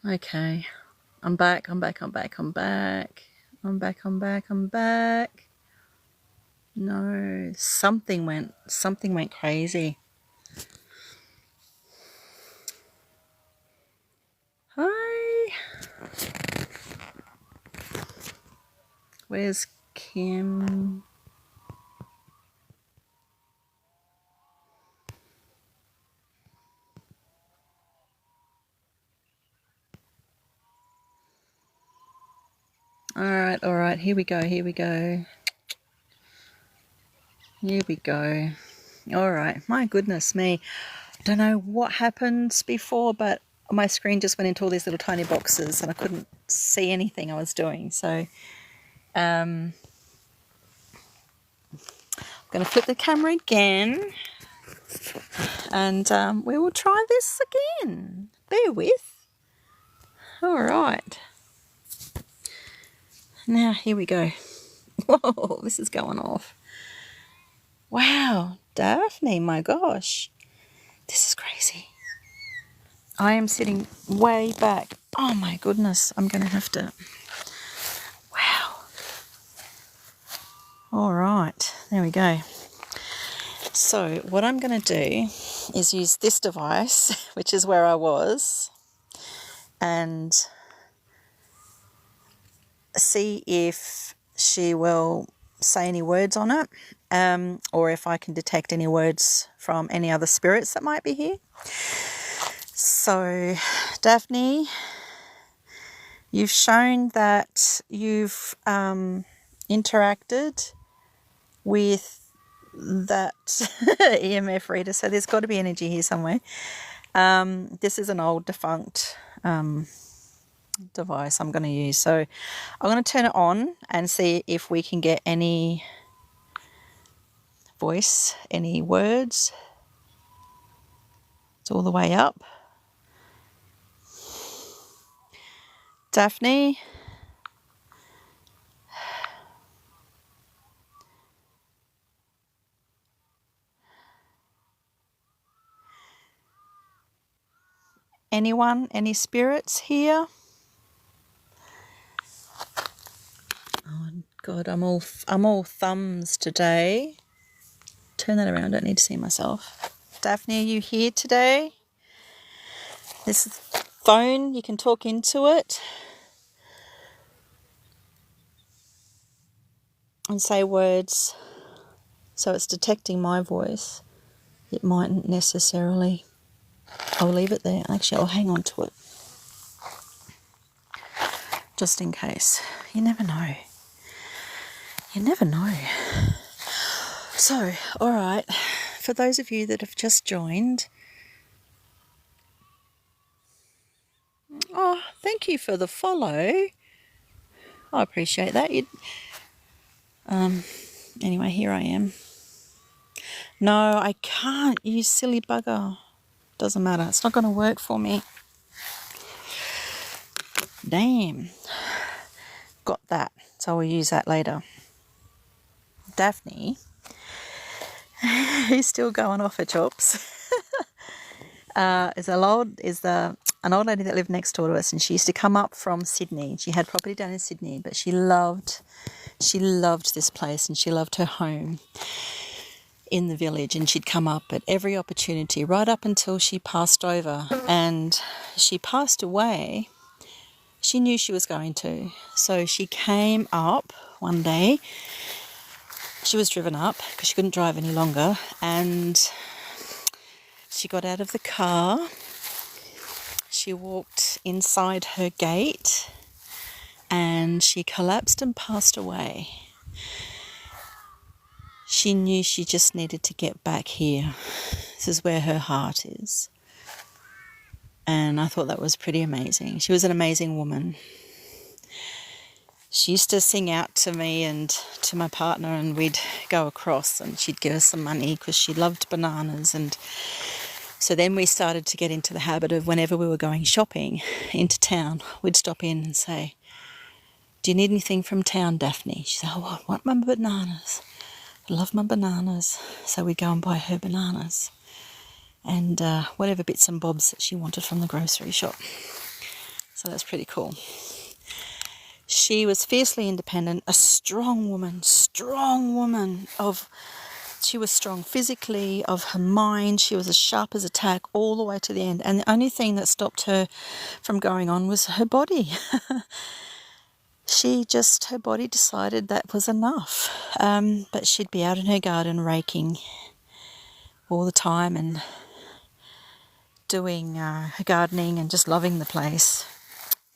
Okay. I'm back. No, something went crazy. Hi. Where's Kim? All right, here we go. All right, my goodness me. Don't know what happened before, but my screen just went into all these little tiny boxes and I couldn't see anything I was doing. So I'm going to flip the camera again and we will try this again. Bear with. All right. Now, here we go. Whoa, this is going off. Wow, Daphne, my gosh. This is crazy. I am sitting way back. Oh my goodness, I'm going to have to... Wow. All right, there we go. So what I'm going to do is use this device, which is where I was, and see if she will say any words on it, or if I can detect any words from any other spirits that might be here. So, Daphne, you've shown that you've interacted with that EMF reader, so there's got to be energy here somewhere. This is an old defunct device I'm going to use, so I'm going to turn it on and see if we can get any voice, any words. It's all the way up. Daphne, anyone, any spirits here? Oh God, I'm all thumbs today. Turn that around, I don't need to see myself. Daphne, are you here today? This phone, you can talk into it and say words, so it's detecting my voice. It mightn't necessarily. I'll leave it there. Actually, I'll hang on to it just in case. You never know. You never know. So, all right, for those of you that have just joined, oh, thank you for the follow. I appreciate that. Anyway, here I am. No, I can't, you silly bugger. Doesn't matter. It's not going to work for me. Damn. Got that. So we'll use that later. Daphne, who's still going off her chops, is an old lady that lived next door to us, and she used to come up from Sydney. She had property down in Sydney, but she loved this place, and she loved her home in the village, and she'd come up at every opportunity right up until she passed over. And she passed away. She knew she was going to, so she came up one day. She was driven up because she couldn't drive any longer, and she got out of the car. She walked inside her gate and she collapsed and passed away. She knew she just needed to get back here. This is where her heart is. And I thought that was pretty amazing. She was an amazing woman. She used to sing out to me and to my partner, and we'd go across and she'd give us some money because she loved bananas. And so then we started to get into the habit of, whenever we were going shopping into town, we'd stop in and say, "Do you need anything from town, Daphne?" She said, "Oh, I want my bananas. I love my bananas." So we'd go and buy her bananas and whatever bits and bobs that she wanted from the grocery shop. So that's pretty cool. She was fiercely independent, a strong woman. She was strong physically, of her mind. She was as sharp as a tack all the way to the end. And the only thing that stopped her from going on was her body. Her body decided that was enough. But she'd be out in her garden raking all the time and doing her gardening and just loving the place.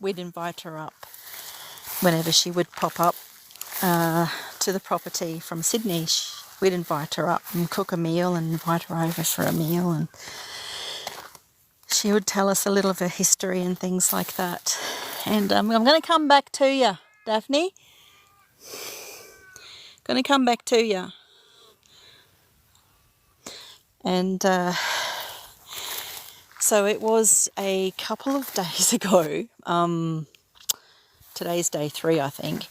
We'd invite her up whenever she would pop up to the property from Sydney. We'd invite her up and cook a meal and invite her over for a meal, and she would tell us a little of her history and things like that. And I'm going to come back to you, Daphne. Going to come back to you. And so it was a couple of days ago, today's day 3, I think,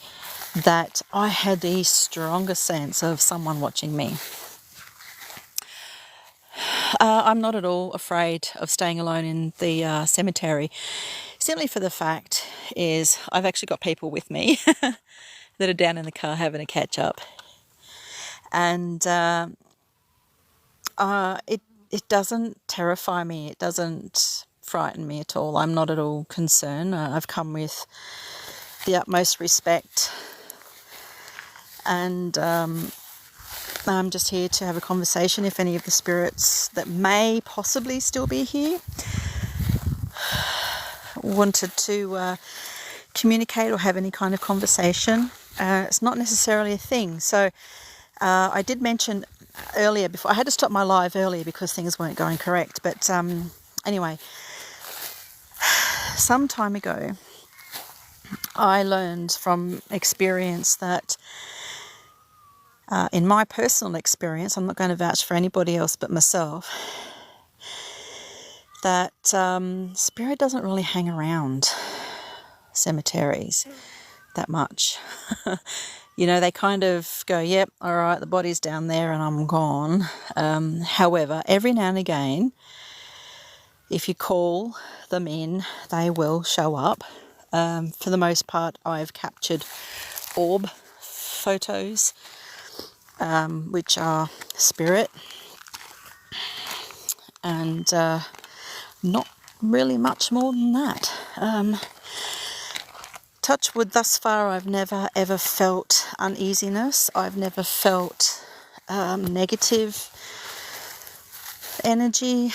that I had the strongest sense of someone watching me. I'm not at all afraid of staying alone in the cemetery, simply for the fact is I've actually got people with me that are down in the car having a catch up, and it doesn't terrify me, it doesn't frighten me at all. I'm not at all concerned. I've come with the utmost respect, and I'm just here to have a conversation. If any of the spirits that may possibly still be here wanted to communicate or have any kind of conversation, it's not necessarily a thing. So I did mention earlier, before I had to stop my live earlier because things weren't going correct, but anyway, some time ago I learned from experience that in my personal experience, I'm not going to vouch for anybody else but myself, that spirit doesn't really hang around cemeteries that much. They kind of go, yep, all right, the body's down there and I'm gone. However, every now and again, if you call them in, they will show up. For the most part, I've captured orb photos, which are spirit, and not really much more than that. Touch wood, thus far I've never ever felt uneasiness. I've never felt negative energy.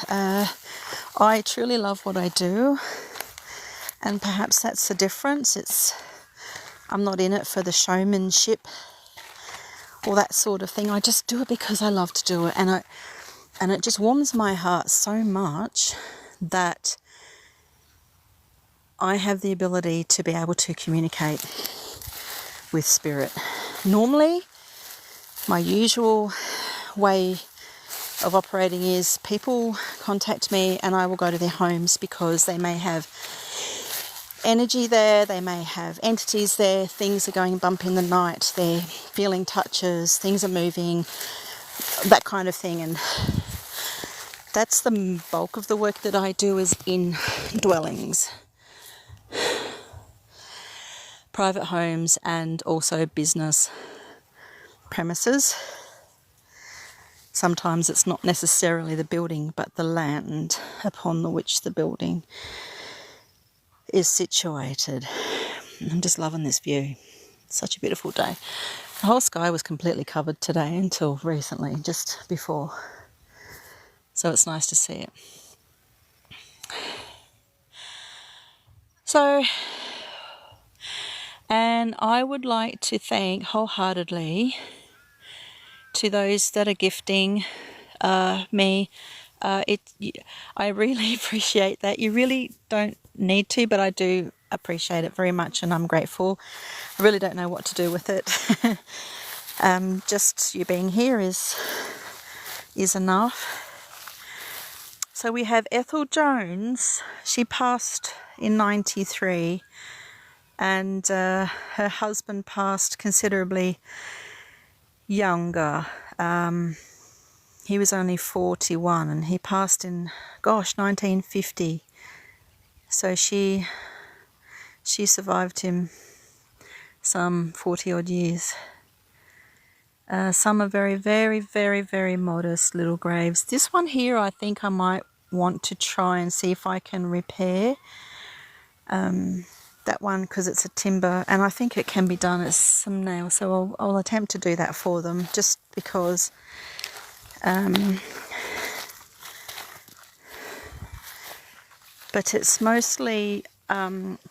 I truly love what I do, and perhaps that's the difference. I'm not in it for the showmanship or that sort of thing. I just do it because I love to do it, and it just warms my heart so much that I have the ability to be able to communicate with spirit. Normally, my usual way of operating is people contact me and I will go to their homes because they may have energy there, they may have entities there, things are going bump in the night, they're feeling touches, things are moving, that kind of thing. And that's the bulk of the work that I do, is in dwellings, private homes, and also business premises. Sometimes it's not necessarily the building, but the land upon which the building is situated. I'm just loving this view. It's such a beautiful day. The whole sky was completely covered today until recently, just before. So it's nice to see it. So, and I would like to thank wholeheartedly to those that are gifting me. I really appreciate that. You really don't need to, but I do appreciate it very much, and I'm grateful. I really don't know what to do with it. Just you being here is enough. So we have Ethel Jones. She passed in 93, and her husband passed considerably younger. He was only 41, and he passed in 1950. So she survived him some 40 odd years. Some are very, very, very, very modest little graves. This one here, I think I might want to try and see if I can repair that one, because it's a timber, and I think it can be done as some nails. So I'll attempt to do that for them, just because but it's mostly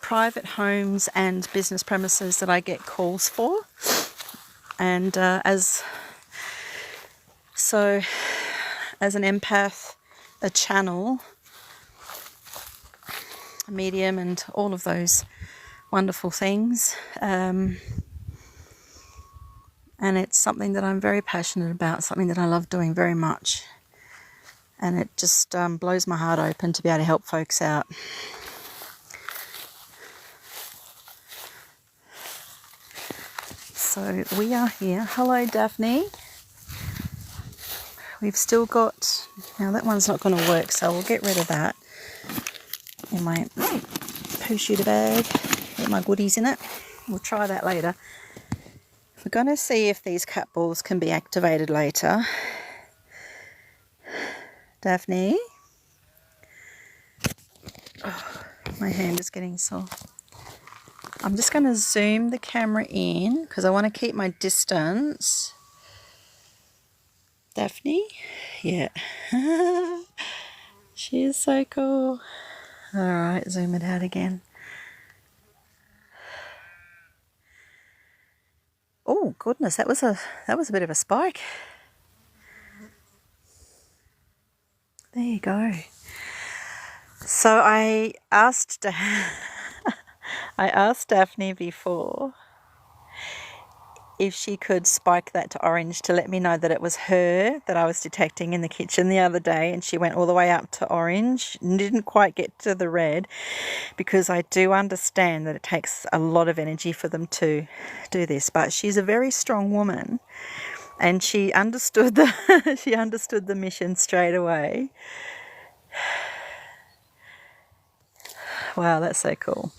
private homes and business premises that I get calls for. And as an empath, a channel, a medium, and all of those wonderful things, and it's something that I'm very passionate about, something that I love doing very much, and it just blows my heart open to be able to help folks out. So we are here. Hello, Daphne. We've still got, now that one's not going to work, so we'll get rid of that in my poo shooter bag. Get my goodies in it. We'll try that later. We're going to see if these cat balls can be activated later. Daphne. Oh, my hand is getting sore. I'm just going to zoom the camera in because I want to keep my distance. Daphne? Yeah. She is so cool. Alright, zoom it out again. Oh goodness, that was a bit of a spike. There you go. So I asked Daphne before if she could spike that to orange to let me know that it was her that I was detecting in the kitchen the other day, and she went all the way up to orange and didn't quite get to the red, because I do understand that it takes a lot of energy for them to do this, but she's a very strong woman and she understood the mission straight away. Wow, that's so cool.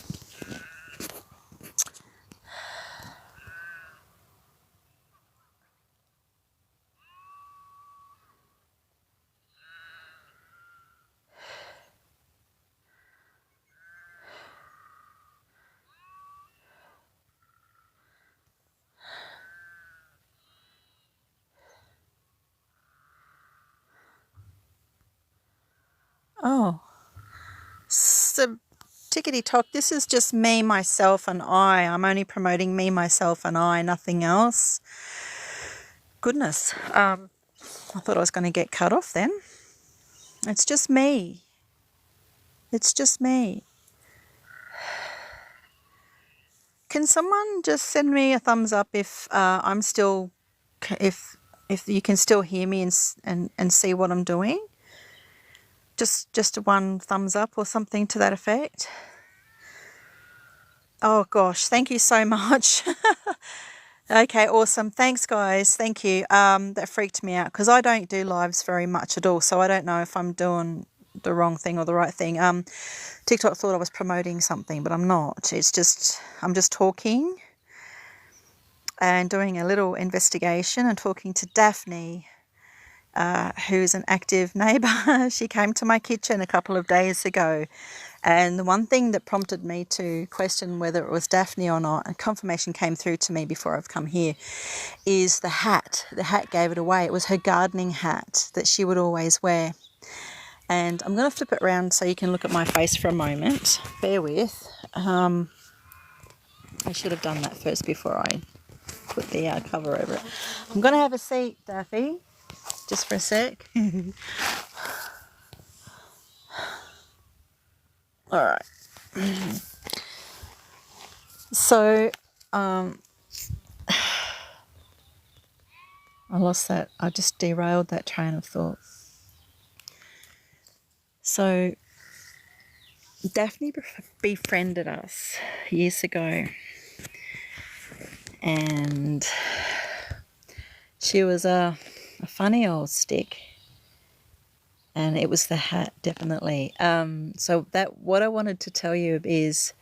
Oh, so tickety tock, this is just me, myself, and I. I'm only promoting me, myself, and I, nothing else. Goodness, I thought I was going to get cut off then. It's just me. It's just me. Can someone just send me a thumbs up if I'm still, if you can still hear me and see what I'm doing? Just one thumbs up or something to that effect. Oh gosh, thank you so much. Okay, awesome. Thanks, guys. Thank you. That freaked me out because I don't do lives very much at all, so I don't know if I'm doing the wrong thing or the right thing. TikTok thought I was promoting something, but I'm not. I'm just talking and doing a little investigation and talking to Daphne, who's an active neighbour. She came to my kitchen a couple of days ago, and the one thing that prompted me to question whether it was Daphne or not, and confirmation came through to me before I've come here, is the hat. The hat gave it away. It was her gardening hat that she would always wear. And I'm going to flip it around so you can look at my face for a moment. Bear with. I should have done that first before I put the cover over it. I'm going to have a seat, Daffy, just for a sec. All right. So, I lost that. I just derailed that train of thought. So, Daphne befriended us years ago, and she was a funny old stick. And it was the hat, definitely. So what I wanted to tell you is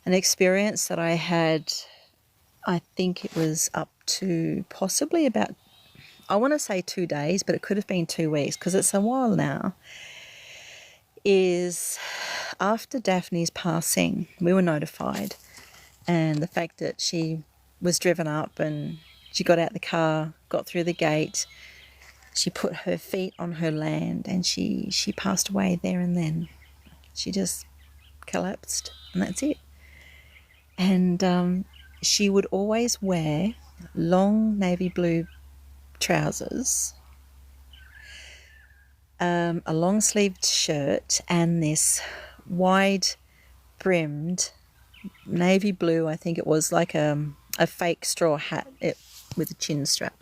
an experience that I had, I think it was up to possibly about, I want to say 2 days, but it could have been 2 weeks because it's a while now, is after Daphne's passing, we were notified. And the fact that she was driven up and she got out the car, got through the gate, she put her feet on her land, and she passed away there and then. She just collapsed, and that's it. And she would always wear long navy blue trousers, a long-sleeved shirt, and this wide-brimmed navy blue, I think it was, like a fake straw hat with a chin strap,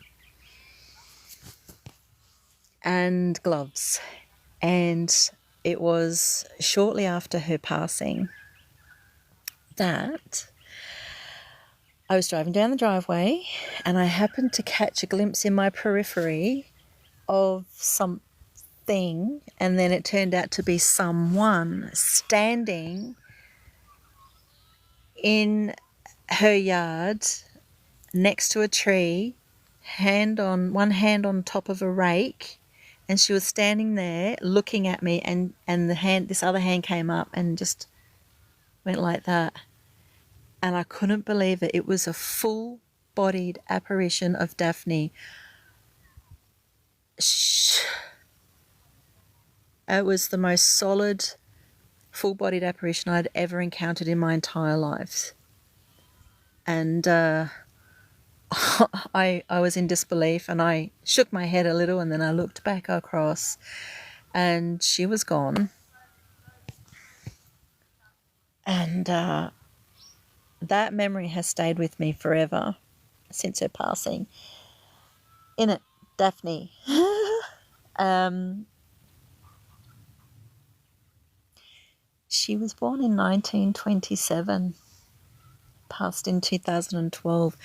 and gloves. And it was shortly after her passing that I was driving down the driveway and I happened to catch a glimpse in my periphery of something, and then it turned out to be someone standing in her yard next to a tree, one hand on top of a rake, and she was standing there looking at me, and this other hand came up and just went like that. And I couldn't believe it. It was a full-bodied apparition of Daphne. It was the most solid, full-bodied apparition I'd ever encountered in my entire life. And I was in disbelief, and I shook my head a little, and then I looked back across, and she was gone. And that memory has stayed with me forever since her passing. In it, Daphne. She was born in 1927, passed in 2012.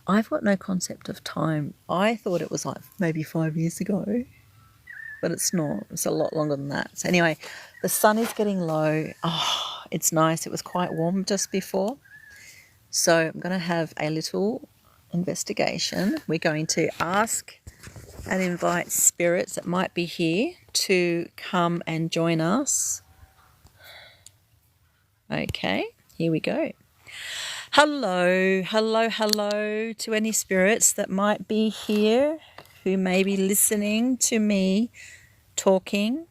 I've got no concept of time. I thought it was like maybe 5 years ago, but it's not. It's a lot longer than that. So anyway, the sun is getting low. Oh, it's nice. It was quite warm just before. So I'm going to have a little investigation. We're going to ask and invite spirits that might be here to come and join us. Okay, here we go. Hello to any spirits that might be here who may be listening to me talking.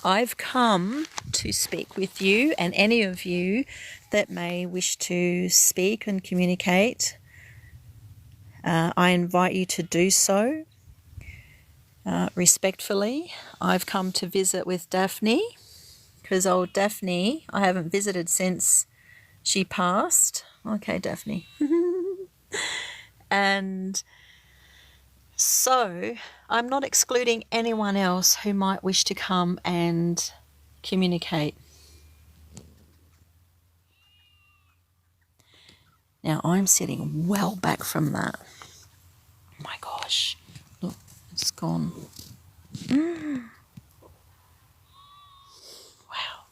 I've come to speak with you, and any of you that may wish to speak and communicate, I invite you to do so respectfully. I've come to visit with Daphne, because old Daphne, I haven't visited since she passed. Okay, Daphne. And so I'm not excluding anyone else who might wish to come and communicate. Now, I'm sitting well back from that. Oh my gosh. Look, it's gone. Wow.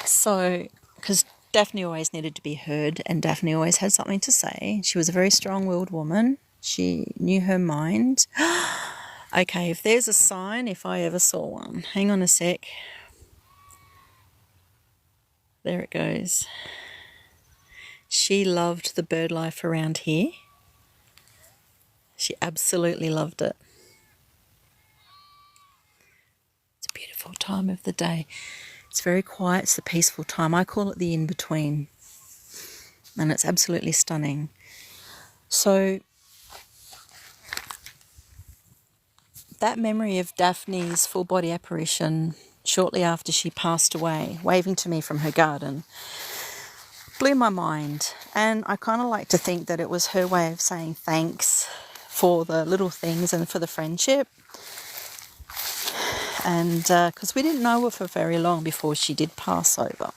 So, because Daphne always needed to be heard, and Daphne always had something to say. She was a very strong-willed woman. She knew her mind. Okay, if there's a sign, if I ever saw one. Hang on a sec. There it goes. She loved the bird life around here. She absolutely loved it. It's a beautiful time of the day. It's very quiet. It's the peaceful time. I call it the in-between. And it's absolutely stunning. So that memory of Daphne's full-body apparition shortly after she passed away, waving to me from her garden, blew my mind. And I kind of like to think that it was her way of saying thanks for the little things and for the friendship. And because we didn't know her for very long before she did pass over.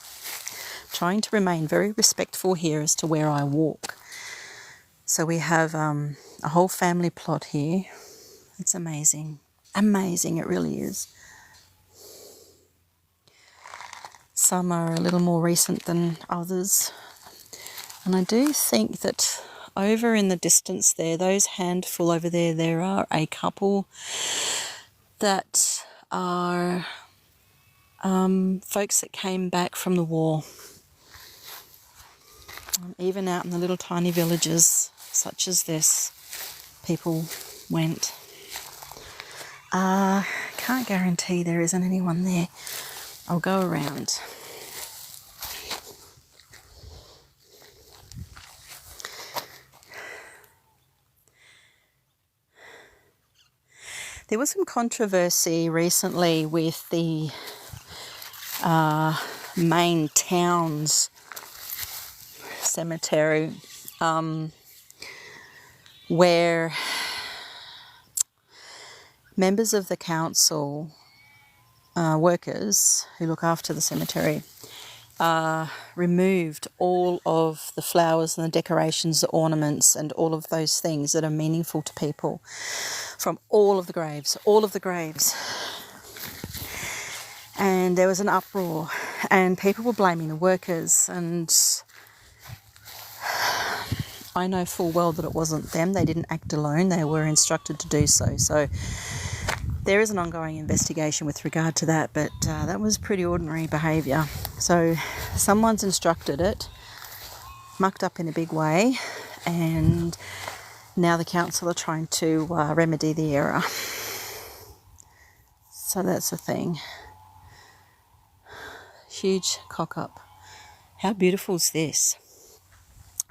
Trying to remain very respectful here as to where I walk. So we have a whole family plot here. It's amazing. amazing, it really is. Some are a little more recent than others. And I do think that over in the distance there, those handful over there, there are a couple that are folks that came back from the war. Even out in the little tiny villages such as this, people went. Can't guarantee there isn't anyone there. I'll go around. There was some controversy recently with the main town's cemetery, where members of the council, workers who look after the cemetery, removed all of the flowers and the decorations, the ornaments and all of those things that are meaningful to people from all of the graves. And there was an uproar and people were blaming the workers, and I know full well that it wasn't them. They didn't act alone. They were instructed to do so. So there is an ongoing investigation with regard to that, but that was pretty ordinary behaviour. So someone's instructed it, mucked up in a big way, and now the council are trying to remedy the error. So that's the thing. Huge cock up. How beautiful is this?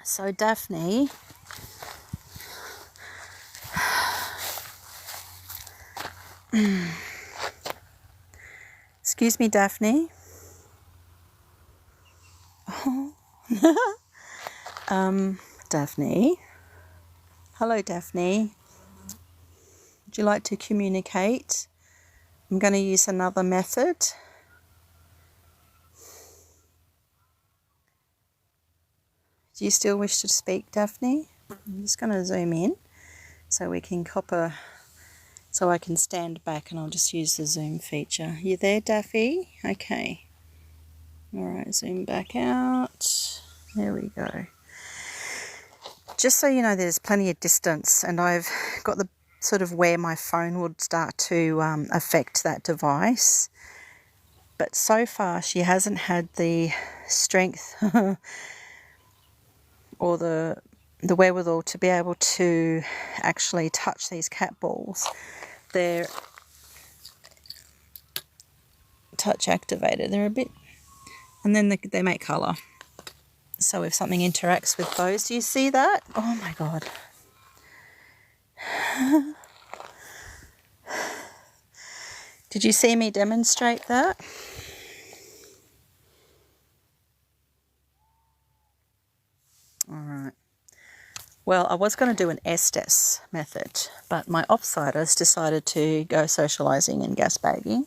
So Daphne, excuse me, Daphne. Daphne. Hello, Daphne. Would you like to communicate? I'm going to use another method. Do you still wish to speak, Daphne? I'm just going to zoom in so we can so I can stand back, and I'll just use the zoom feature. You there, Daffy? Okay. All right, zoom back out. There we go. Just so you know, there's plenty of distance, and I've got the sort of where my phone would start to affect that device. But so far, she hasn't had the strength or the wherewithal to be able to actually touch these cat balls. They're touch activated. They're a bit, and then they make colour. So if something interacts with those, do you see that? Oh my God. Did you see me demonstrate that? All right. Well, I was going to do an Estes method, but my offsiders decided to go socialising and gas bagging.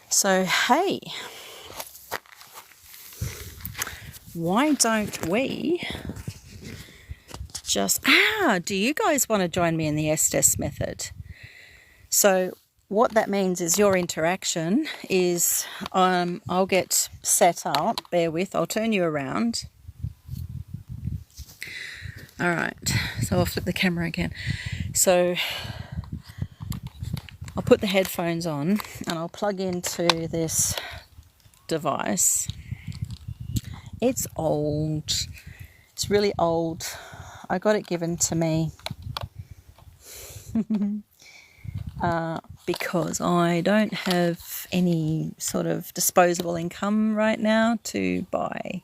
So, hey, why don't we just... do you guys want to join me in the Estes method? So what that means is your interaction is I'll get set up. Bear with, I'll turn you around. All right, so I'll flip the camera again. So I'll put the headphones on and I'll plug into this device. It's old. It's really old. I got it given to me because I don't have any sort of disposable income right now to buy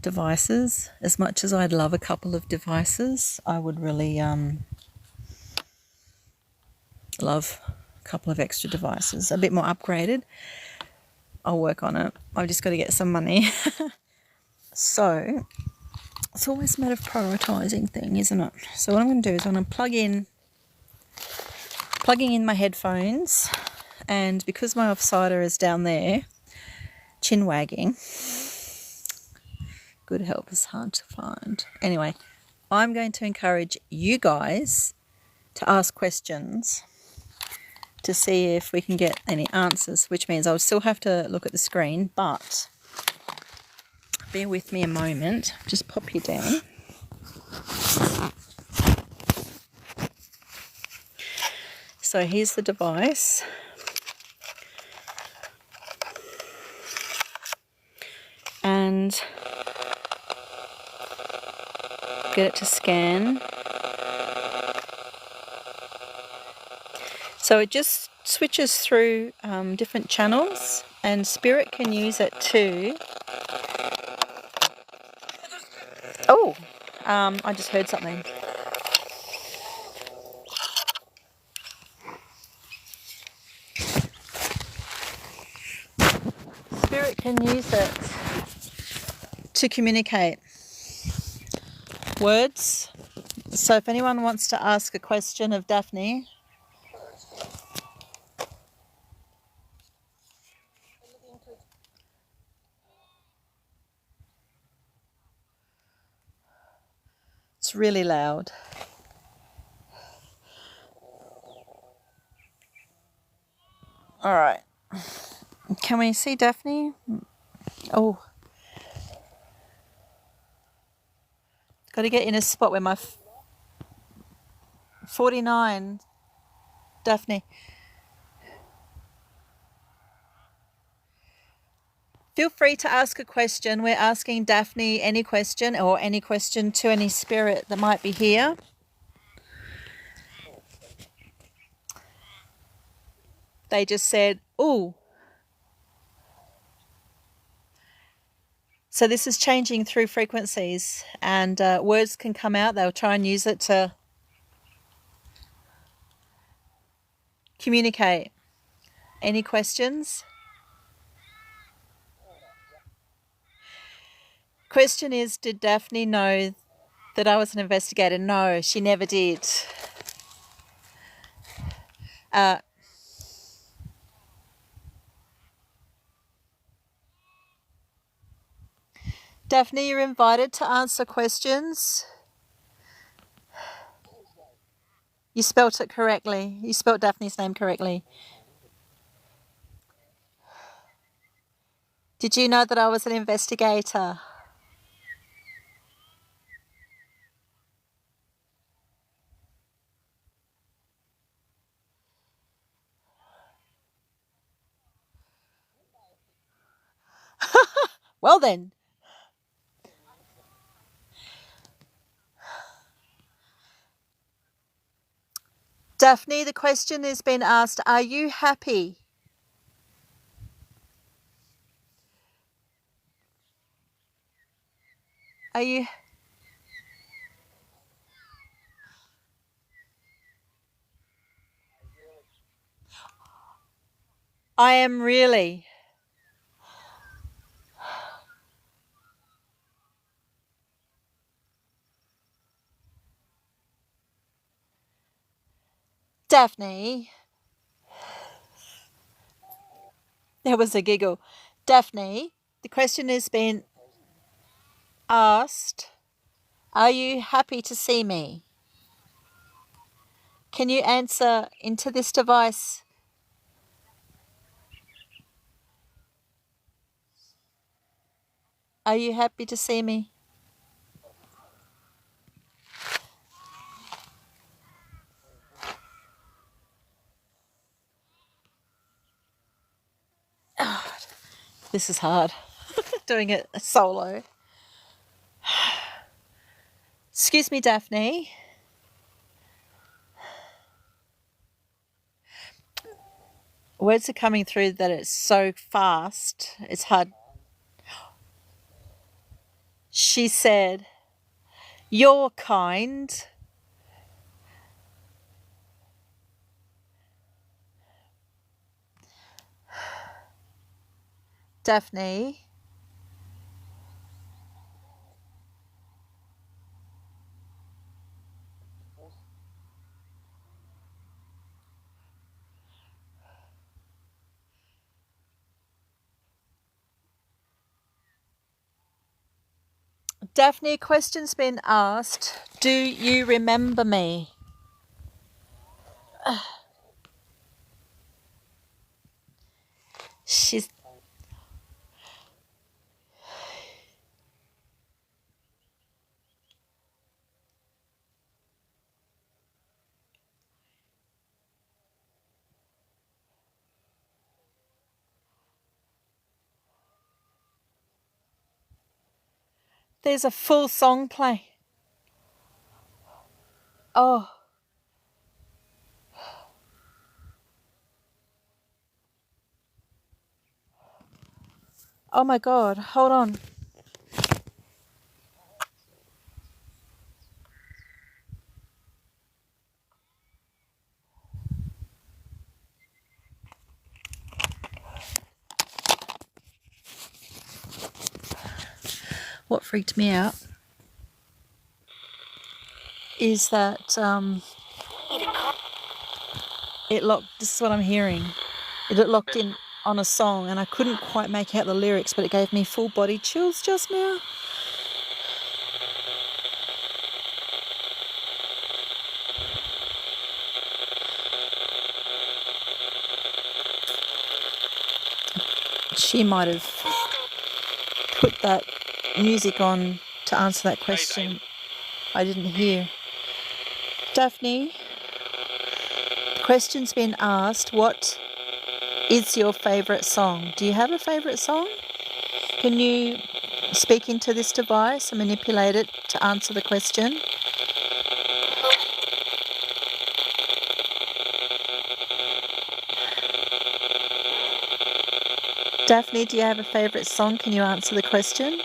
devices. As much as I'd love a couple of devices, I would really love a couple of extra devices, a bit more upgraded. I'll work on it. I've just got to get some money. So it's always a matter of prioritising thing, isn't it? So what I'm going to do is I'm going to plugging in my headphones, and because my offsider is down there, chin wagging. Good help is hard to find. Anyway, I'm going to encourage you guys to ask questions to see if we can get any answers, which means I'll still have to look at the screen, but bear with me a moment. Just pop you down. So here's the device. And get it to scan. So it just switches through different channels, and Spirit can use it too. Oh, I just heard something. Spirit can use it to communicate words. So if anyone wants to ask a question of Daphne, it's really loud. All right. Can we see Daphne? Oh. Got to get in a spot where my 49, Daphne. Feel free to ask a question. We're asking Daphne any question, or any question to any spirit that might be here. They just said, ooh. So this is changing through frequencies, and words can come out. They'll try and use it to communicate. Any questions? Question is, did Daphne know that I was an investigator? No, she never did. Daphne, you're invited to answer questions. You spelt it correctly. You spelt Daphne's name correctly. Did you know that I was an investigator? Well then. Daphne, the question has been asked, are you happy? Are you... I am really. Daphne. There was a giggle. Daphne, the question has been asked, are you happy to see me? Can you answer into this device? Are you happy to see me? Oh, this is hard. Doing it solo. Excuse me, Daphne. Words are coming through that it's so fast, it's hard. She said, you're kind. Daphne. Daphne, question's been asked. Do you remember me? She's... There's a full song play. Oh. Oh my God, hold on. What freaked me out is that it locked, this is what I'm hearing. It locked in on a song and I couldn't quite make out the lyrics, but it gave me full body chills just now. She might have put that music on to answer that question I didn't hear. Daphne, the question's been asked, what is your favourite song? Do you have a favourite song? Can you speak into this device and manipulate it to answer the question? Daphne, do you have a favourite song? Can you answer the question?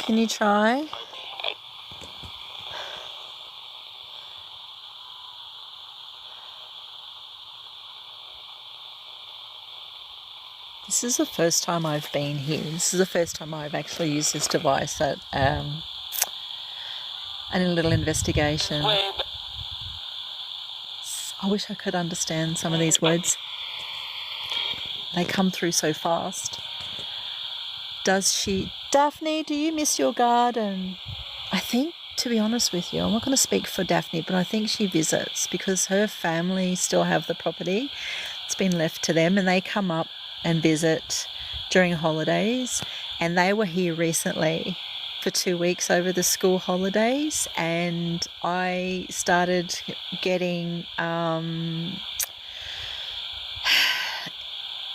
Can you try? This is the first time I've been here. This is the first time I've actually used this device at and a little investigation. I wish I could understand some of these words. They come through so fast. Does she... Daphne, do you miss your garden? I think, to be honest with you, I'm not going to speak for Daphne, but I think she visits because her family still have the property. It's been left to them and they come up and visit during holidays, and they were here recently for 2 weeks over the school holidays, and I started getting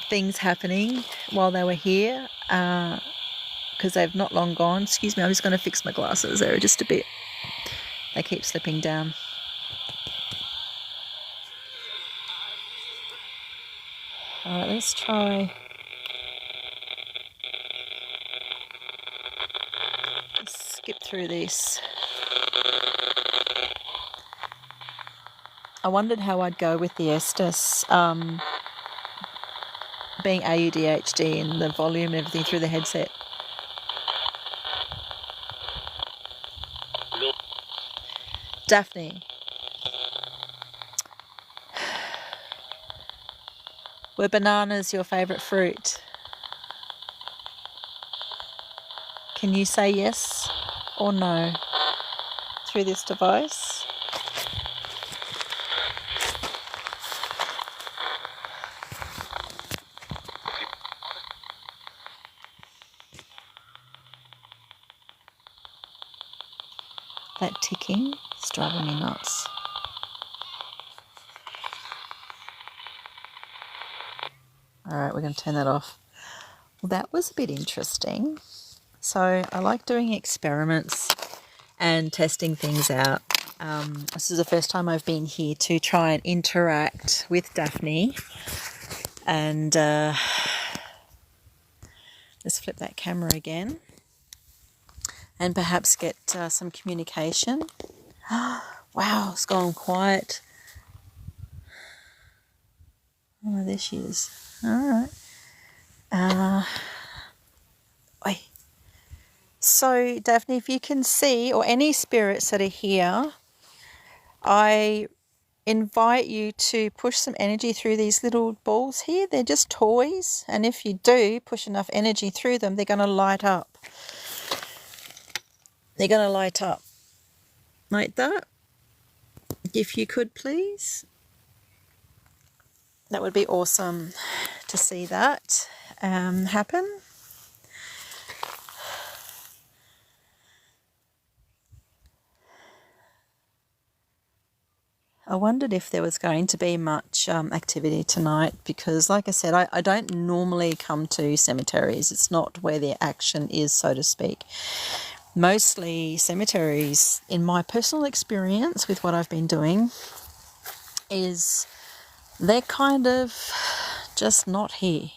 things happening while they were here because they've not long gone. Excuse me, I'm just going to fix my glasses. They're just a bit, they keep slipping down. All right, let's try. Let's skip through this. I wondered how I'd go with the Estes being AUDHD and the volume and everything through the headset. Daphne. Were bananas your favourite fruit? Can you say yes or no through this device? That ticking is driving me nuts. All right, we're going to turn that off. Well, that was a bit interesting. So I like doing experiments and testing things out. This is the first time I've been here to try and interact with Daphne. And let's flip that camera again. And perhaps get some communication. Wow, it's gone quiet. Oh, there she is. All right. Oi. So, Daphne, if you can see, or any spirits that are here, I invite you to push some energy through these little balls here. They're just toys, and if you do push enough energy through them, they're going to light up. They're going to light up like that. If you could, please. That would be awesome to see that happen. I wondered if there was going to be much activity tonight because, like I said, I don't normally come to cemeteries. It's not where the action is, so to speak. Mostly cemeteries, in my personal experience with what I've been doing, is they're kind of just not here.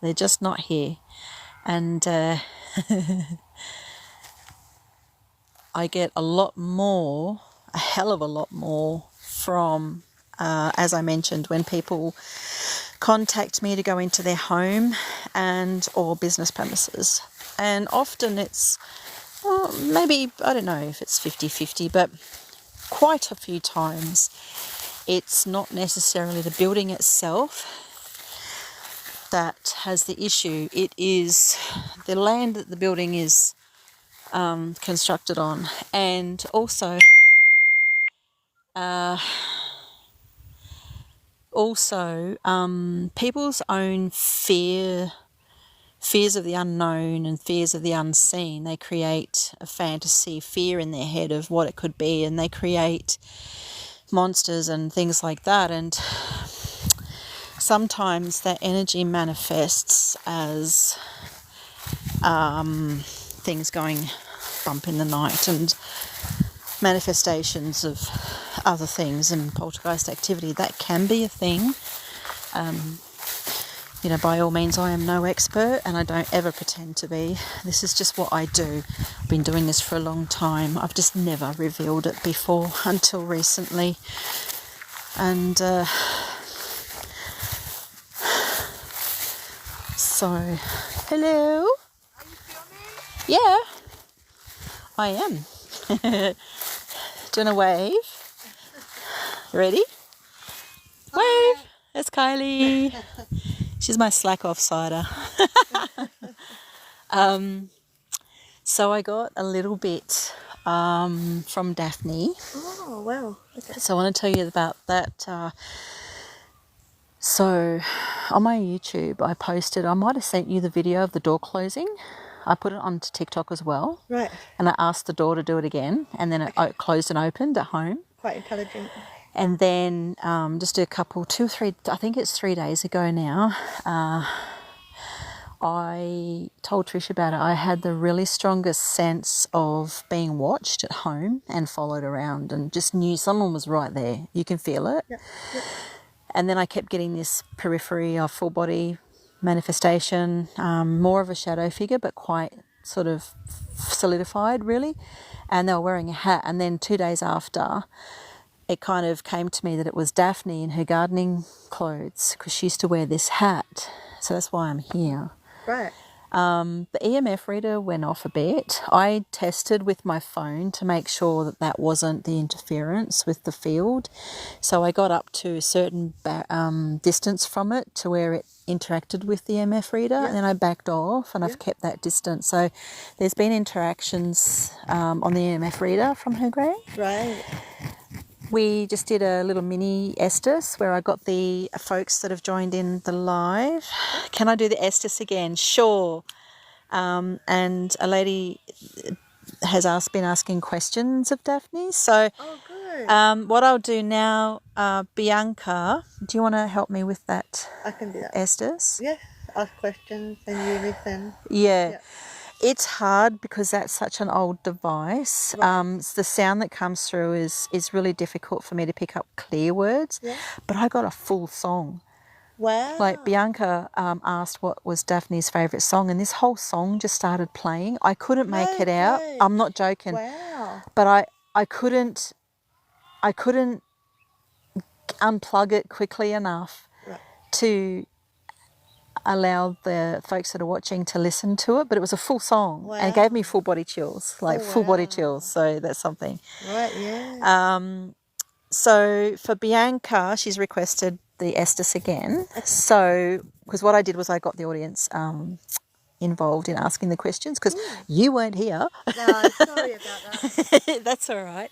They're just not here. And I get a lot more, a hell of a lot more from, as I mentioned, when people contact me to go into their home and or business premises. And often it's, well, maybe, I don't know if it's 50-50, but quite a few times it's not necessarily the building itself that has the issue. It is the land that the building is constructed on, and also people's own fears of the unknown and fears of the unseen. They create a fantasy fear in their head of what it could be, and they create monsters and things like that. And sometimes that energy manifests as things going bump in the night and manifestations of other things and poltergeist activity. That can be a thing. By all means, I am no expert and I don't ever pretend to be. This is just what I do. I've been doing this for a long time. I've just never revealed it before until recently. And so, hello? Are you filming? Yeah, I am. Do you want to wave? Ready? Wave! That's Kylie. She's my slack off cider. So I got a little bit from Daphne. Oh, wow. Okay. So I want to tell you about that. So on my YouTube, I posted, I might have sent you the video of the door closing. I put it onto TikTok as well. Right. And I asked the door to do it again, and then it closed and opened at home. Quite intelligent. And then just a couple, 2 or 3, I think it's 3 days ago now, I told Trish about it. I had the really strongest sense of being watched at home and followed around, and just knew someone was right there. You can feel it. Yep. And then I kept getting this periphery of full body manifestation, more of a shadow figure, but quite sort of solidified, really. And they were wearing a hat. And then 2 days after, it kind of came to me that it was Daphne in her gardening clothes, because she used to wear this hat. So that's why I'm here. Right. The EMF reader went off a bit. I tested with my phone to make sure that that wasn't the interference with the field. So I got up to a certain distance from it to where it interacted with the EMF reader, and then I backed off, and I've kept that distance. So there's been interactions on the EMF reader from her grave. Right. We just did a little mini Estes where I got the folks that have joined in the live. Can I do the Estes again? Sure. And a lady has been asking questions of Daphne. So Oh, good. what I'll do now, Bianca, do you want to help me with that I can do that. Estes? Yeah. Ask questions and you listen. Yeah. It's hard because that's such an old device. Right. The sound that comes through is really difficult for me to pick up clear words. Yeah. But I got a full song. Wow. Like Bianca asked what was Daphne's favourite song, and this whole song just started playing. I couldn't make it out. Okay. I'm not joking. Wow. But I couldn't unplug it quickly enough to allow the folks that are watching to listen to it, but it was a full song and it gave me full body chills, full body chills. So that's something. Right, yeah. So for Bianca, she's requested the Estes again. So, because what I did was I got the audience involved in asking the questions because you weren't here. No, sorry about that. That's all right.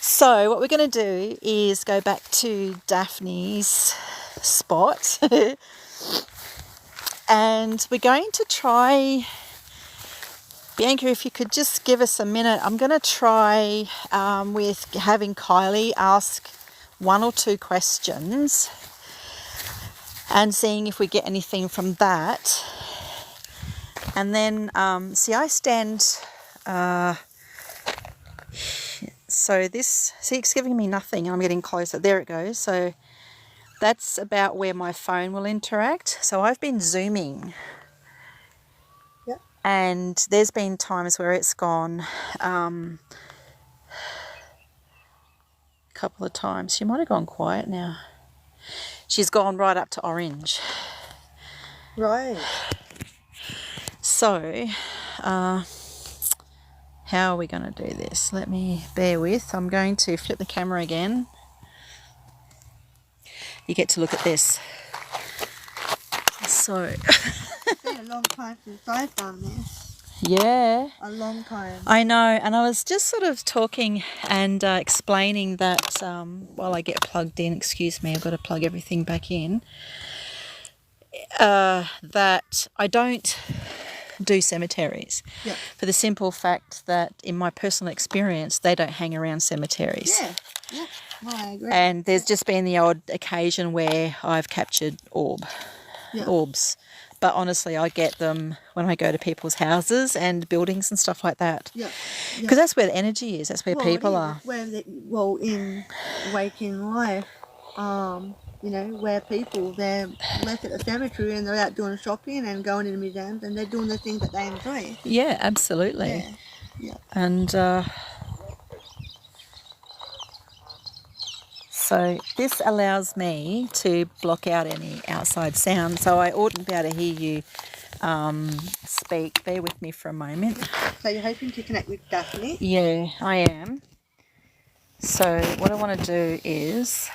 So what we're going to do is go back to Daphne's spot and we're going to try, Bianca, if you could just give us a minute, I'm going to try with having Kylie ask 1 or 2 questions and seeing if we get anything from that. And then, see, I stand, so this, see, it's giving me nothing and I'm getting closer. There it goes. So that's about where my phone will interact. So I've been zooming. Yep. And there's been times where it's gone a couple of times. She might have gone quiet now. She's gone right up to orange. Right. So, how are we going to do this? Let me bear with. I'm going to flip the camera again. You get to look at this. So, It's been a long time since I've done this. yeah. A long time. I know, and I was just sort of talking and explaining that while I get plugged in, excuse me, I've got to plug everything back in, that I don't do cemeteries. Yep. For the simple fact that in my personal experience, they don't hang around cemeteries. Yeah. Yeah. No, I agree. And there's just been the odd occasion where I've captured orbs. But honestly, I get them when I go to people's houses and buildings and stuff like that. Yeah. Because that's where the energy is. That's where people are. Well, in waking life, you know, where people, they're left at the cemetery and they're out doing shopping and going to the museums and they're doing the things that they enjoy. Yeah, absolutely. Yeah. Yeah. And so this allows me to block out any outside sound. So I oughtn't be able to hear you speak. Bear with me for a moment. So you're hoping to connect with Daphne? Yeah, I am. So what I want to do is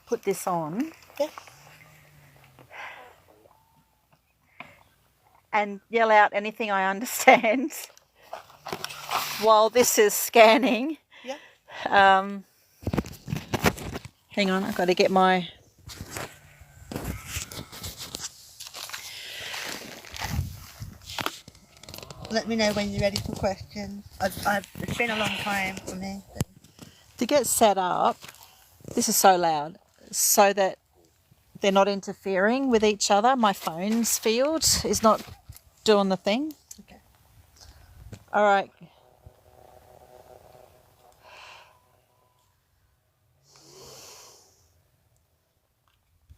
put this on. Yeah. And yell out anything I understand while this is scanning. Yeah. Hang on, I've got to get my... Let me know when you're ready for questions. It's been a long time for me. To get set up, this is so loud, so that they're not interfering with each other. My phone's field is not doing the thing. Okay. All right.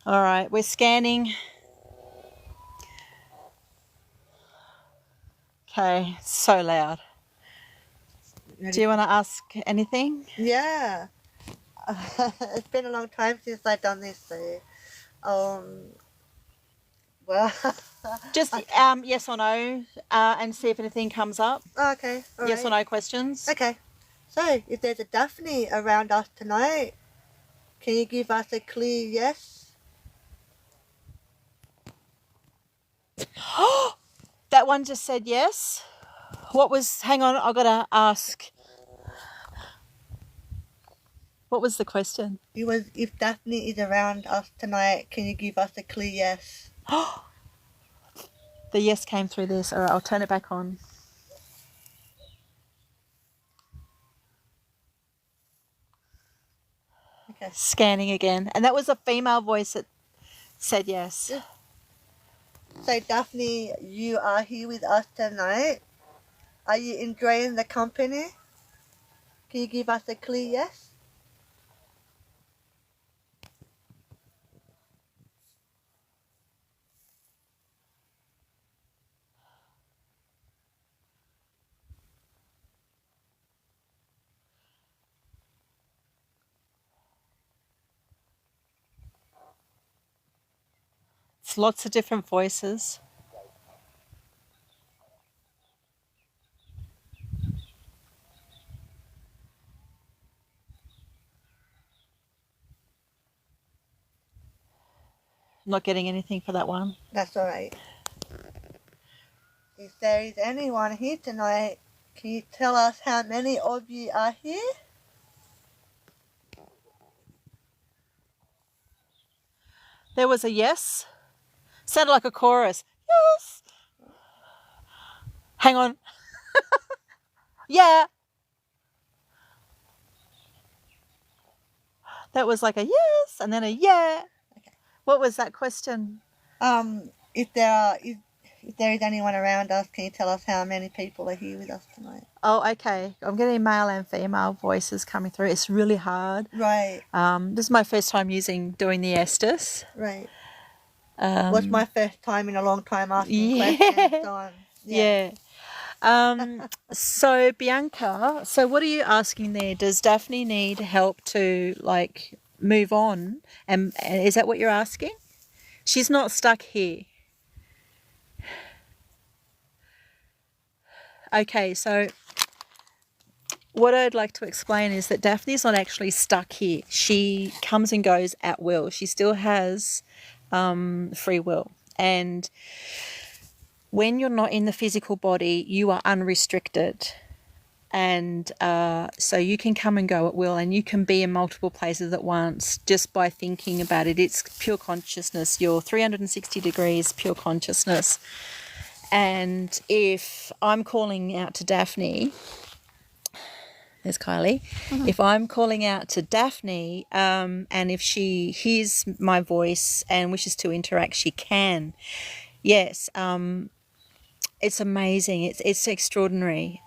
All right, we're scanning. Okay, so loud. Do you want to ask anything? Yeah. It's been a long time since I've done this, so well Just yes or no, and see if anything comes up. okay. All Yes or right. no questions. Okay. So if there's a Daphne around us tonight, can you give us a clear yes? That one just said yes. What was, hang on, I've got to ask. What was the question? It was, if Daphne is around us tonight, can you give us a clear yes? The yes came through this. All right, I'll turn it back on. Okay. Scanning again. And that was a female voice that said yes. Yeah. So Daphne, you are here with us tonight. Are you enjoying the company? Can you give us a clear yes? It's lots of different voices. not getting anything for that one. That's all right. If there is anyone here tonight, can you tell us how many of you are here? There was a yes. Sounded like a chorus. Yes. Hang on. Yeah. That was like a yes and then a yeah. Okay. What was that question? If there is anyone around us, can you tell us how many people are here with us tonight? Oh, okay. I'm getting male and female voices coming through. It's really hard. Right. This is my first time doing the Estes. Right. Was my first time in a long time asking yeah. questions. So yeah. So Bianca, so what are you asking there? Does Daphne need help to like move on? And is that what you're asking? She's not stuck here. Okay, so what I'd like to explain is that Daphne's not actually stuck here. She comes and goes at will. She still has free will. And when you're not in the physical body, you are unrestricted. And so you can come and go at will, and you can be in multiple places at once just by thinking about it. It's pure consciousness. You're 360 degrees pure consciousness. And if I'm calling out to Daphne, there's Kylie. Mm-hmm. If I'm calling out to Daphne, and if she hears my voice and wishes to interact, she can. Yes, it's amazing. It's extraordinary.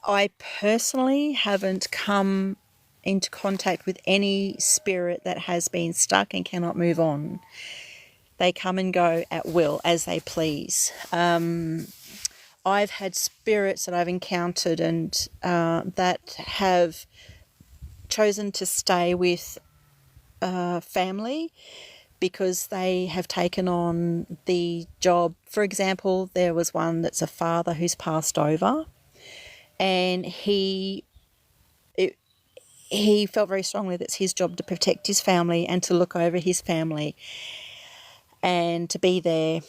I personally haven't come into contact with any spirit that has been stuck and cannot move on. They come and go at will as they please. I've had spirits that I've encountered and that have chosen to stay with family because they have taken on the job. For example, there was one that's a father who's passed over, and he felt very strongly that it's his job to protect his family and to look over his family and to be there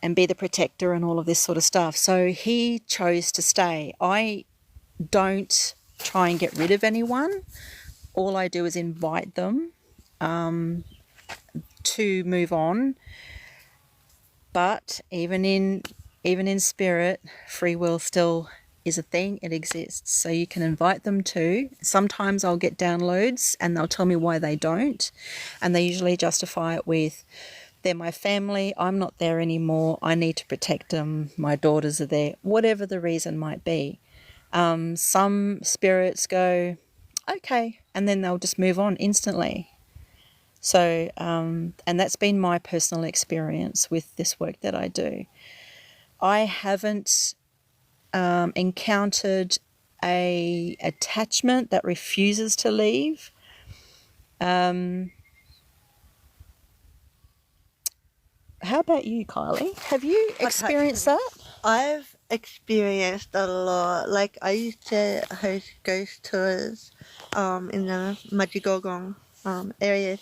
and be the protector and all of this sort of stuff. So he chose to stay. I don't try and get rid of anyone. All I do is invite them to move on. But even in spirit, free will still is a thing. It exists. So you can invite them to. Sometimes I'll get downloads and they'll tell me why they don't. And they usually justify it with, they're my family, I'm not there anymore, I need to protect them, my daughters are there, whatever the reason might be. Some spirits go, okay, and then they'll just move on instantly. So, and that's been my personal experience with this work that I do. I haven't encountered a attachment that refuses to leave. How about you, Kylie? Have you experienced that? I've experienced a lot. Like, I used to host ghost tours in the Majigogong area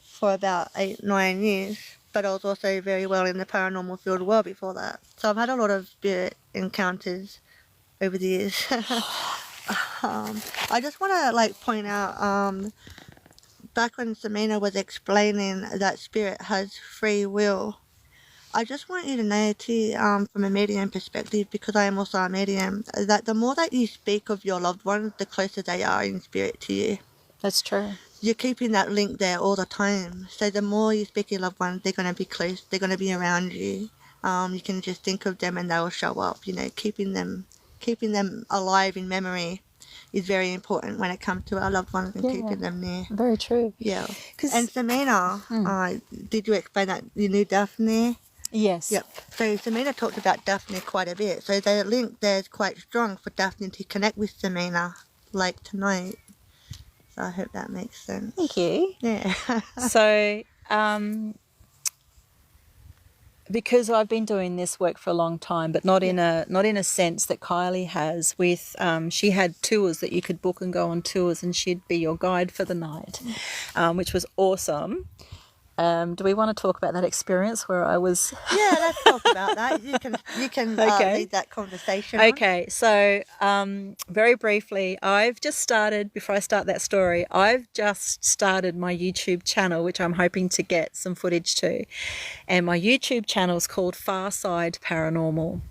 for about 8-9 years, but I was also very well in the paranormal field well before that. So I've had a lot of spirit encounters over the years. I just want to point out, back when Samina was explaining that spirit has free will, I just want you to know too, from a medium perspective, because I am also a medium, that the more that you speak of your loved ones, the closer they are in spirit to you. That's true. You're keeping that link there all the time. So the more you speak your loved ones, they're going to be close, they're going to be around you. You can just think of them and they'll show up. Keeping them alive in memory is very important when it comes to our loved ones and keeping them near. Very true. Yeah. And Samina, did you explain that you knew Daphne? Yes. Yep. So Samina talked about Daphne quite a bit. So the link there is quite strong for Daphne to connect with Samina, like tonight. So I hope that makes sense. Thank you. Yeah. So, because I've been doing this work for a long time, but not in a sense that Kylie has. With she had tours that you could book and go on tours, and she'd be your guide for the night, which was awesome. Do we want to talk about that experience where I was? Yeah, let's talk about that. You can Okay. lead that conversation on. Okay, so very briefly, I've just started, before I start that story, I've just started my YouTube channel, which I'm hoping to get some footage to. And my YouTube channel is called Far Side Paranormal.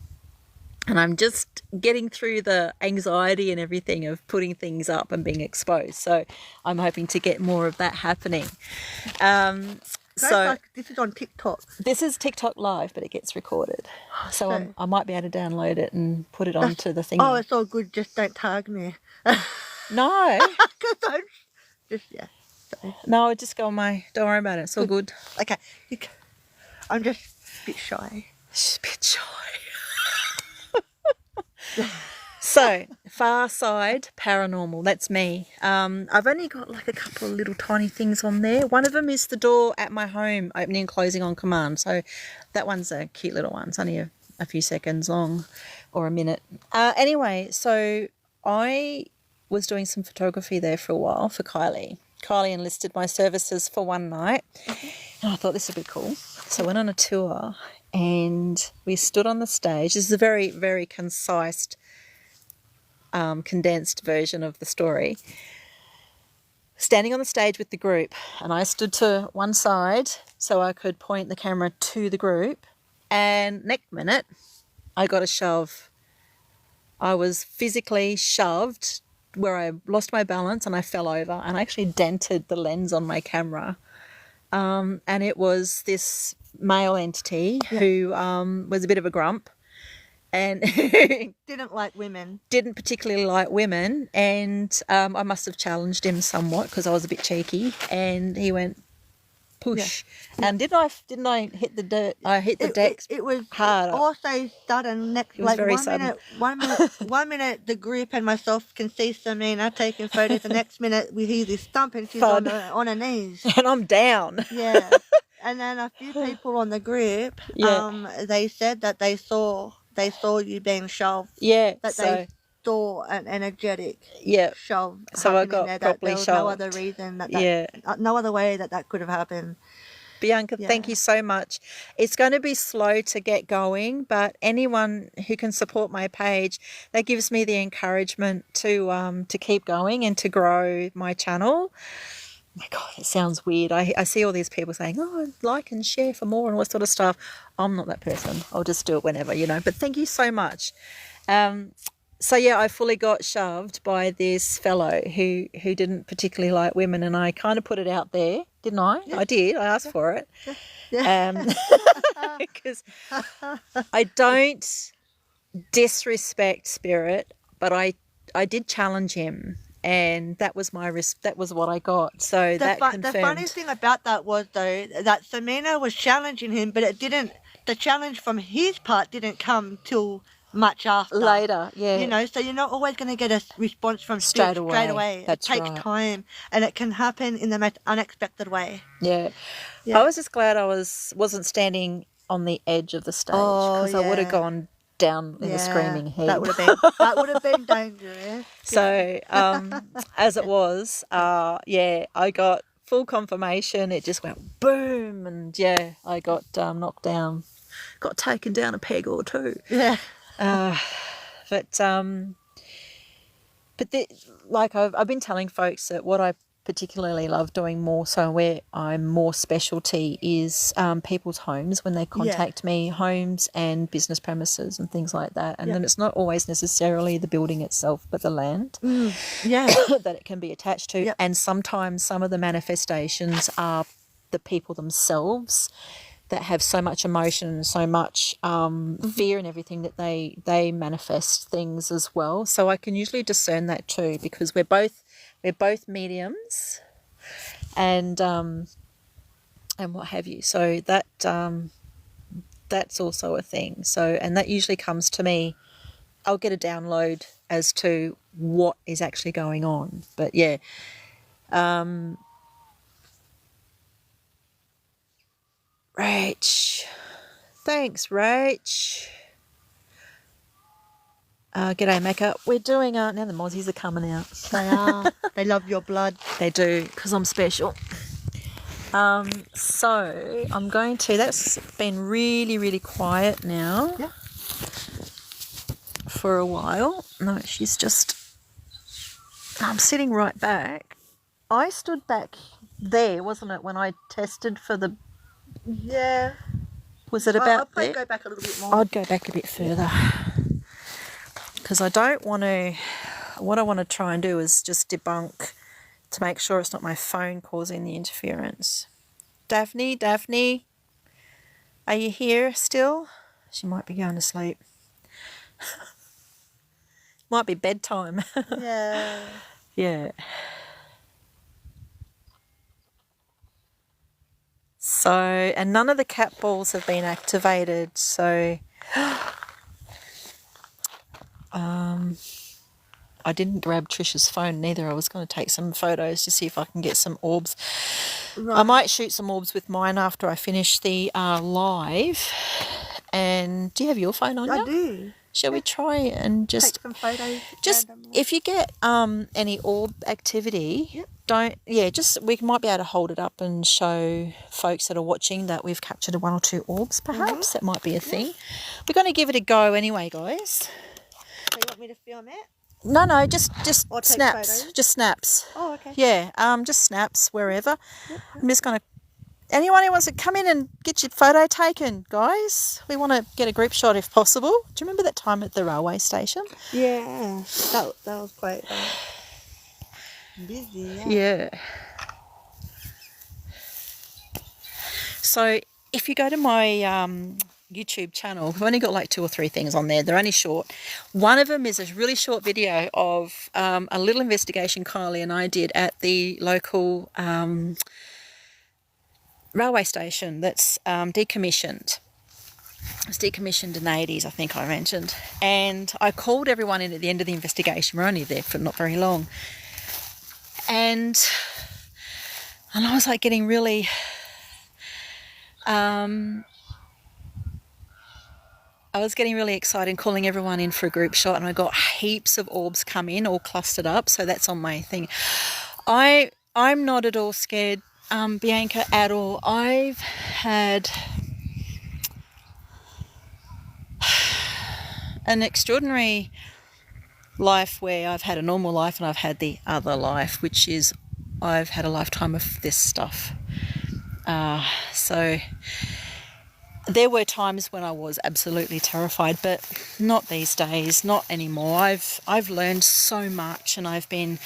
And I'm just getting through the anxiety and everything of putting things up and being exposed. So I'm hoping to get more of that happening. So This is on TikTok. this is TikTok live, but it gets recorded. So I might be able to download it and put it onto the thingy. Oh, it's all good. Just don't tag me. No. Yeah. No, just go on don't worry about it. It's all good. Okay. I'm just a bit shy. She's a bit shy. So, Far Side Paranormal, that's me. I've only got like a couple of little tiny things on there. One of them is the door at my home opening and closing on command. So that one's a cute little one. It's only a few seconds long or a minute. Anyway, so I was doing some photography there for a while for Kylie. Kylie enlisted my services for one night. And I thought this would be cool. So I went on a tour and we stood on the stage. This is a very, very concise, condensed version of the story. Standing on the stage with the group, and I stood to one side so I could point the camera to the group, and next minute I got a shove. I was physically shoved where I lost my balance and I fell over and I actually dented the lens on my camera. And it was this male entity who was a bit of a grump and Didn't like women. Didn't particularly like women. And I must have challenged him somewhat because I was a bit cheeky. And he went, push. Yeah. And didn't I hit the dirt? I hit the decks. It was hard. Also sudden. Next, like very 1 minute, 1 minute, 1 minute, the group and myself can see Samina taking photos. The next minute, we hear this stump and she's on her knees. And I'm down. Yeah. And then a few people on the group, they said that they saw you being shoved. Yeah. That they saw an energetic shove. So I got there, properly there was shoved. no other reason no other way that could have happened. Bianca, thank you so much. It's going to be slow to get going, but anyone who can support my page, that gives me the encouragement to keep going and to grow my channel. My God, it sounds weird. I see all these people saying, oh, like and share for more and all that sort of stuff. I'm not that person. I'll just do it whenever, But thank you so much. So, I fully got shoved by this fellow who didn't particularly like women, and I kind of put it out there, didn't I? Yeah. I did. I asked for it. Because I don't disrespect Spirit, but I did challenge him. And that was that was what I got. So confirmed. The funny thing about that was, though, that Samina was challenging him, but the challenge from his part didn't come till much after. Later, yeah. So you're not always going to get a response from straight away. That's it takes time, and it can happen in the most unexpected way. Yeah. I was just glad I wasn't standing on the edge of the stage because I would have gone down in the screaming heap. That would have been dangerous. So as it was, I got full confirmation. It just went boom, and I got knocked down, got taken down a peg or two. Yeah. But I've been telling folks that what I particularly love doing more so where I'm more specialty is people's homes when they contact me, homes and business premises and things like that. And then it's not always necessarily the building itself but the land that it can be attached to. And sometimes some of the manifestations are the people themselves that have so much emotion and so much fear and everything that they manifest things as well. So I can usually discern that too because we're both mediums and what have you. So that that's also a thing. So and that usually comes to me. I'll get a download as to what is actually going on. But Rach. Thanks, Rach. G'day, Mecca. We're doing, now the mozzies are coming out. They are. They love your blood. They do, because I'm special. So I'm going to, that's been really, really quiet now. Yeah. For a while. No, she's just, I'm sitting right back. I stood back there, wasn't it, when I tested for the, Yeah. was it I'll about probably there? go back a little bit more. I'd go back a bit further. Because I don't want to, what I want to try and do is just debunk to make sure it's not my phone causing the interference. Daphne, are you here still? She might be going to sleep. Might be bedtime. Yeah. Yeah. So, and none of the cat balls have been activated, so I didn't grab Trisha's phone neither. I was going to take some photos to see if I can get some orbs. Right. I might shoot some orbs with mine after I finish the live. And do you have your phone on I you? do. Shall we try and Take just some photos. just randomly. if you get any orb activity, Yep. just we might be able to hold it up and show folks that are watching that we've captured 1 or 2 orbs perhaps. That might be a thing. We're going to give it a go anyway, guys. So you want me to film it? No, just Or take snaps. photos? Just snaps. Oh, okay. Yeah, just snaps wherever. I'm just going to, anyone who wants to come in and get your photo taken, guys. We want to get a group shot if possible. Do you remember that time at the railway station? Yeah. That was quite busy. Yeah. Yeah. So if you go to my YouTube channel, I've only got like 2 or 3 things on there. They're only short. One of them is a really short video of a little investigation Kylie and I did at the local railway station that's decommissioned. It's decommissioned in the 80s, I think I mentioned. And I called everyone in at the end of the investigation. We're only there for not very long. And I was like getting really... I was getting really excited and calling everyone in for a group shot, and I got heaps of orbs come in, all clustered up, so that's on my thing. I'm not at all scared, Bianca, at all. I've had an extraordinary life where I've had a normal life and I've had the other life, which is I've had a lifetime of this stuff. So there were times when I was absolutely terrified, but not these days, not anymore. I've learned so much, and I've been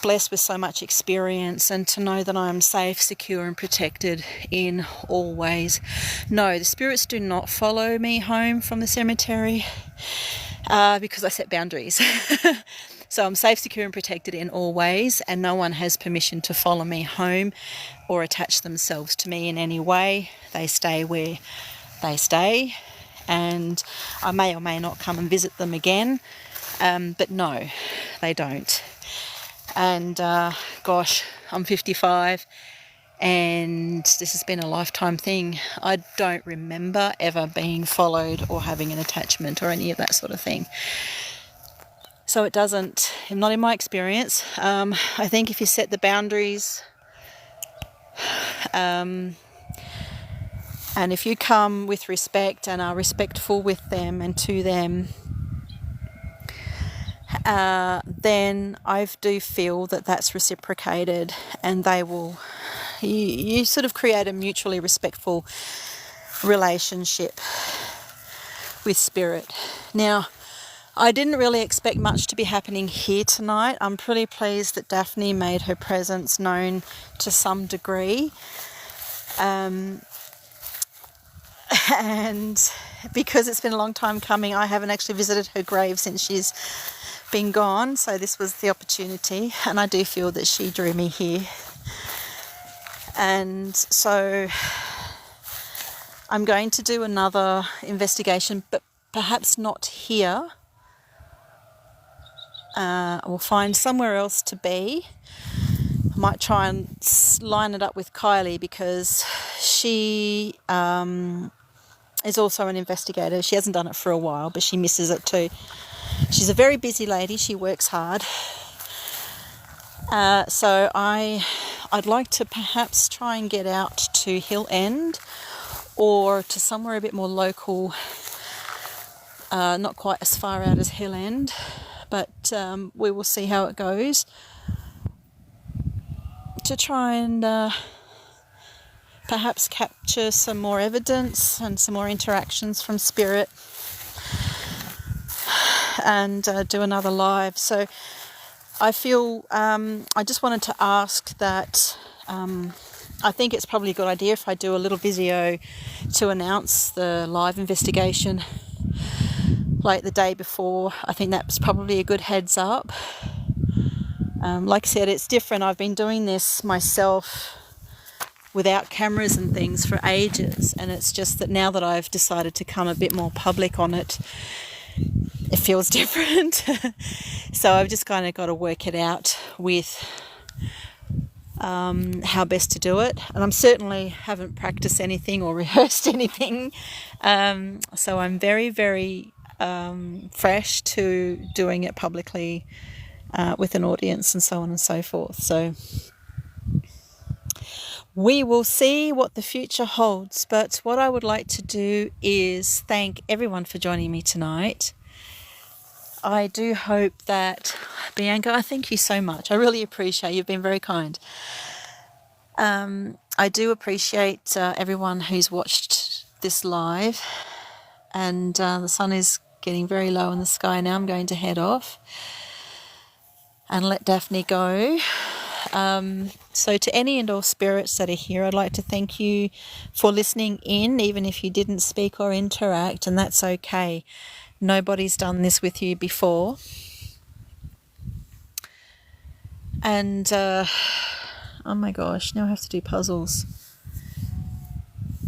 blessed with so much experience, and to know that I'm safe, secure and protected in all ways. No, the spirits do not follow me home from the cemetery because I set boundaries. So I'm safe, secure and protected in all ways, and no one has permission to follow me home or attach themselves to me in any way. They stay where they stay, and I may or may not come and visit them again, but no, they don't. And gosh, I'm 55 and this has been a lifetime thing. I don't remember ever being followed or having an attachment or any of that sort of thing. So it doesn't, not in my experience. I think if you set the boundaries and if you come with respect and are respectful with them and to them, then I do feel that that's reciprocated, and they will, you sort of create a mutually respectful relationship with spirit. Now, I didn't really expect much to be happening here tonight. I'm pretty pleased that Daphne made her presence known to some degree. And because it's been a long time coming, I haven't actually visited her grave since she's been gone. So this was the opportunity, and I do feel that she drew me here. And so I'm going to do another investigation, but perhaps not here. We'll find somewhere else to be. I might try and line it up with Kylie, because she is also an investigator. She hasn't done it for a while, but she misses it too. She's a very busy lady. She works hard. So I'd like to perhaps try and get out to Hill End or to somewhere a bit more local, not quite as far out as Hill End, but we will see how it goes, to try and perhaps capture some more evidence and some more interactions from Spirit, and do another live. So I feel I just wanted to ask that I think it's probably a good idea if I do a little video to announce the live investigation like the day before. I think that's probably a good heads up. Like I said, it's different. I've been doing this myself without cameras and things for ages, and it's just that now that I've decided to come a bit more public on it, it feels different. So I've just kind of got to work it out with how best to do it. And I'm certainly haven't practiced anything or rehearsed anything. So I'm very, very fresh to doing it publicly with an audience and so on and so forth. So we will see what the future holds. But what I would like to do is thank everyone for joining me tonight. I do hope that, Bianca, I thank you so much. I really appreciate you've been very kind. I do appreciate everyone who's watched this live, and the sun is getting very low in the sky now. I'm going to head off and let Daphne go. So to any and all spirits that are here, I'd like to thank you for listening in, even if you didn't speak or interact, and that's okay. Nobody's done this with you before. And, oh my gosh, now I have to do puzzles.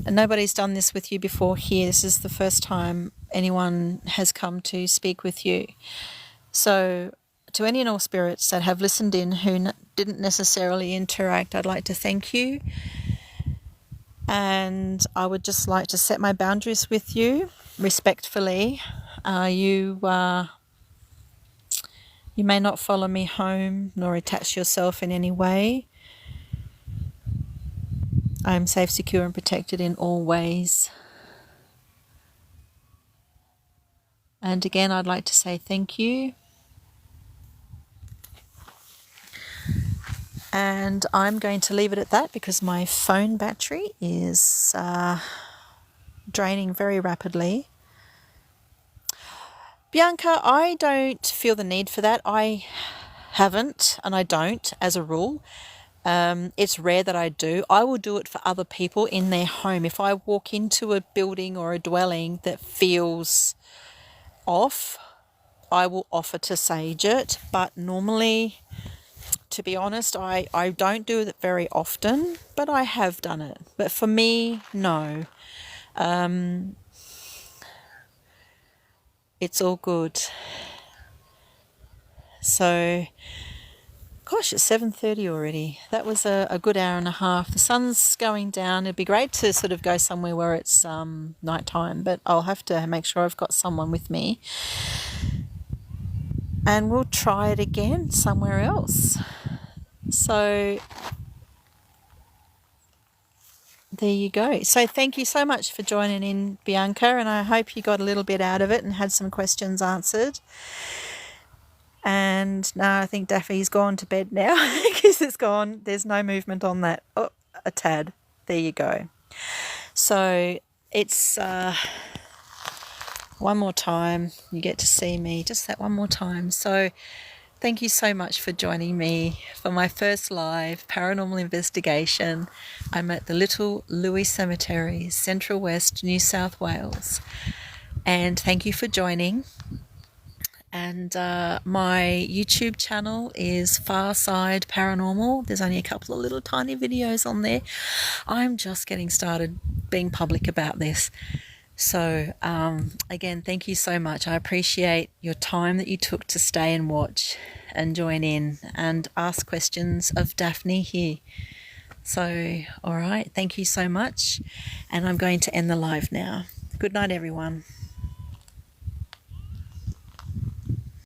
And nobody's done this with you before here. This is the first time anyone has come to speak with you. So to any and all spirits that have listened in who didn't necessarily interact, I'd like to thank you. And I would just like to set my boundaries with you respectfully. You may not follow me home nor attach yourself in any way. I am safe, secure and protected in all ways. And again, I'd like to say thank you. And I'm going to leave it at that because my phone battery is draining very rapidly. Bianca, I don't feel the need for that. I haven't, and I don't as a rule. It's rare that I do. I will do it for other people in their home. If I walk into a building or a dwelling that feels off, I will offer to sage it. But normally, to be honest, I don't do it very often, but I have done it. But for me, no. It's all good. So, gosh, it's 7:30 already. That was a good hour and a half. The sun's going down. It'd be great to sort of go somewhere where it's nighttime, but I'll have to make sure I've got someone with me. And we'll try it again somewhere else. So there you go. So thank you so much for joining in, Bianca, and I hope you got a little bit out of it and had some questions answered. And now I think Daffy's gone to bed now because it's gone. There's no movement on that. Oh, a tad. There you go. So it's one more time. You get to see me just that one more time. So thank you so much for joining me for my first live paranormal investigation. I'm at the Little Louis Cemetery, Central West, New South Wales. And thank you for joining. And my YouTube channel is Farside Paranormal. There's only a couple of little tiny videos on there. I'm just getting started being public about this. So again, thank you so much. I appreciate your time that you took to stay and watch and join in and ask questions of Daphne here. So, all right, thank you so much. And I'm going to end the live now. Good night, everyone.